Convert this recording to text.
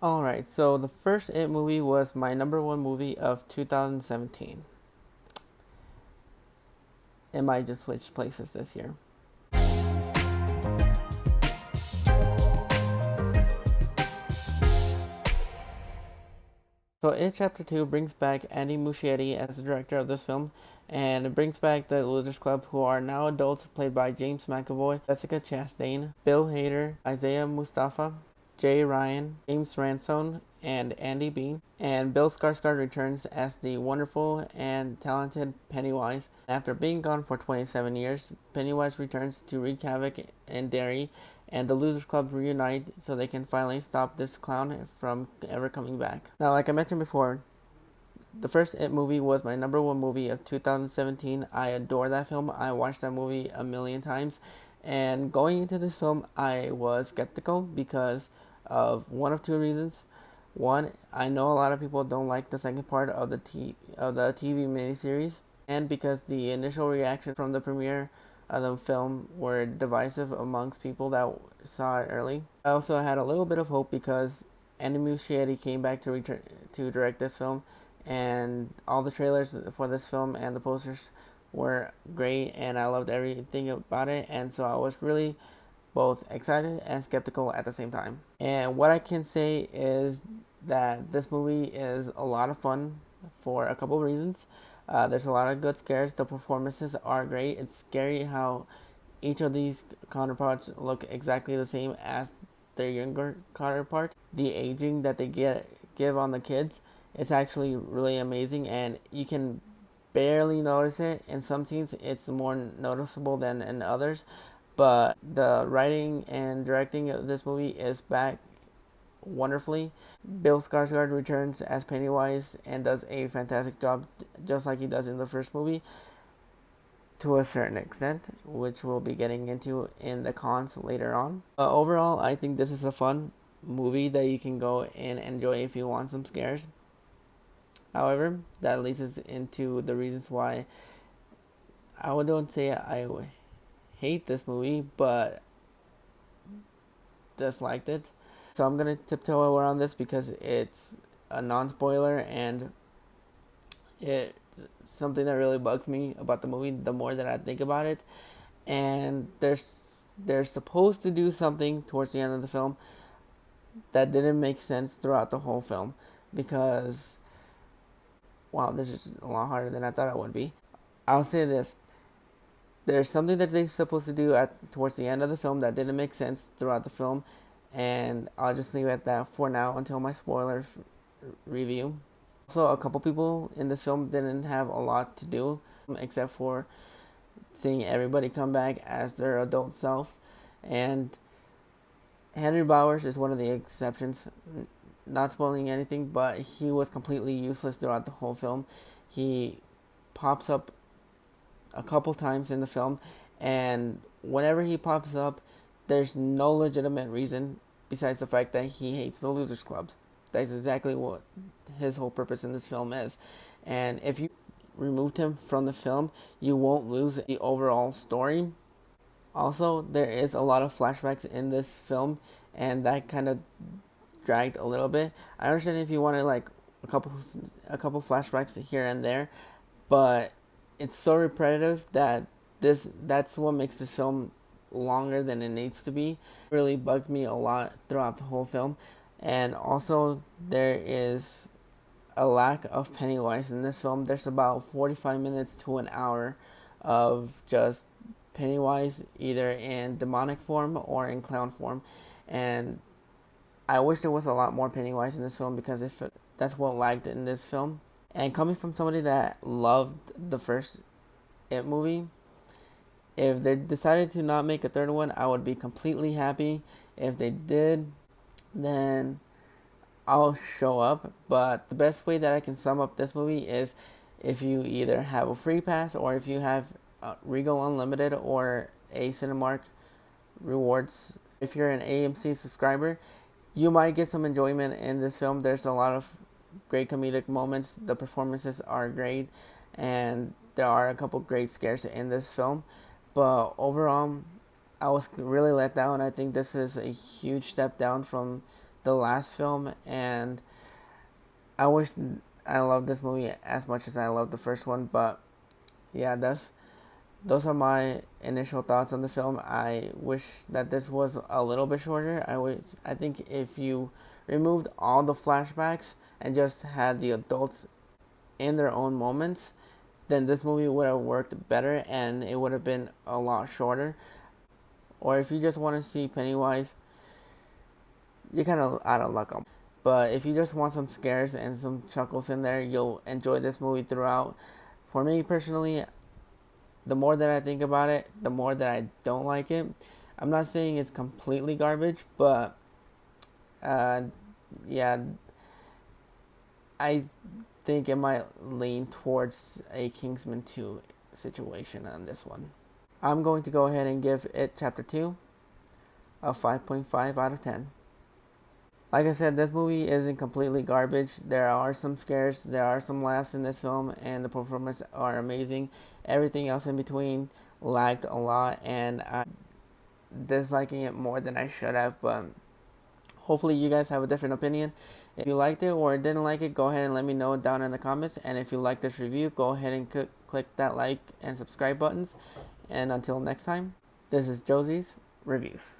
Alright, so the first It movie was my number one movie of 2017. It might just switch places this year. So It Chapter 2 brings back Andy Muschietti as the director of this film, and it brings back the Losers Club, who are now adults, played by James McAvoy, Jessica Chastain, Bill Hader, Isaiah Mustafa, Jay Ryan, James Ransone, and Andy B. And Bill Skarsgård returns as the wonderful and talented Pennywise. After being gone for 27 years, Pennywise returns to wreak havoc in Derry, and the Losers Club reunite so they can finally stop this clown from ever coming back. Now, like I mentioned before, the first It movie was my number one movie of 2017. I adore that film. I watched that movie a million times. And going into this film, I was skeptical because of one of two reasons. One, I know a lot of people don't like the second part of the TV miniseries, and because the initial reaction from the premiere of the film were divisive amongst people that saw it early. I also had a little bit of hope because Andy Muschietti came back to direct this film, and all the trailers for this film and the posters were great, and I loved everything about it, and so I was really both excited and skeptical at the same time. And what I can say is that this movie is a lot of fun for a couple of reasons. There's a lot of good scares. The performances are great. It's scary how each of these counterparts look exactly the same as their younger counterpart. The aging that they give on the kids, it's actually really amazing, and you can barely notice it. In some scenes, it's more noticeable than in others. But the writing and directing of this movie is back wonderfully. Bill Skarsgård returns as Pennywise and does a fantastic job, just like he does in the first movie, to a certain extent, which we'll be getting into in the cons later on. Overall, I think this is a fun movie that you can go and enjoy if you want some scares. However, that leads us into the reasons why I don't say I hate this movie, but disliked it. So I'm gonna tiptoe around this because it's a non-spoiler, and it's something that really bugs me about the movie the more that I think about it. And they're supposed to do something towards the end of the film that didn't make sense throughout the whole film, because wow, this is a lot harder than I thought it would be. I'll say this: there's something that they're supposed to do towards the end of the film that didn't make sense throughout the film, and I'll just leave it at that for now until my spoiler review. Also, a couple people in this film didn't have a lot to do except for seeing everybody come back as their adult selves, and Henry Bowers is one of the exceptions. Not spoiling anything, but he was completely useless throughout the whole film. He pops up a couple times in the film, and whenever he pops up, there's no legitimate reason besides the fact that he hates the Losers Club. That's exactly what his whole purpose in this film is. And if you removed him from the film, you won't lose the overall story. Also, there is a lot of flashbacks in this film, and that kind of dragged a little bit. I understand if you wanted like a couple flashbacks here and there, but it's so repetitive that that's what makes this film longer than it needs to be. It really bugged me a lot throughout the whole film. And also, there is a lack of Pennywise in this film. There's about 45 minutes to an hour of just Pennywise either in demonic form or in clown form, and I wish there was a lot more Pennywise in this film, because if that's what lagged in this film. And coming from somebody that loved the first It movie, if they decided to not make a third one, I would be completely happy. If they did, then I'll show up. But the best way that I can sum up this movie is if you either have a free pass, or if you have Regal Unlimited or a Cinemark Rewards. If you're an AMC subscriber, you might get some enjoyment in this film. There's a lot of great comedic moments. The performances are great, and there are a couple great scares in this film. But overall, I was really let down. I think this is a huge step down from the last film, and I wish I loved this movie as much as I loved the first one. But yeah, those are my initial thoughts on the film. I wish that this was a little bit shorter. I think if you removed all the flashbacks and just had the adults in their own moments, then this movie would have worked better and it would have been a lot shorter. Or if you just want to see Pennywise, you're kind of out of luck. But if you just want some scares and some chuckles in there, you'll enjoy this movie throughout. For me personally, the more that I think about it, the more that I don't like it. I'm not saying it's completely garbage, but uh, yeah, I think it might lean towards a Kingsman 2 situation on this one. I'm going to go ahead and give it Chapter 2 a 5.5 out of 10. Like I said, this movie isn't completely garbage. There are some scares, there are some laughs in this film, and the performances are amazing. Everything else in between lagged a lot, and I'm disliking it more than I should have, but hopefully you guys have a different opinion. If you liked it or didn't like it, go ahead and let me know down in the comments. And if you like this review, go ahead and click that like and subscribe buttons. And until next time, this is Josie's Reviews.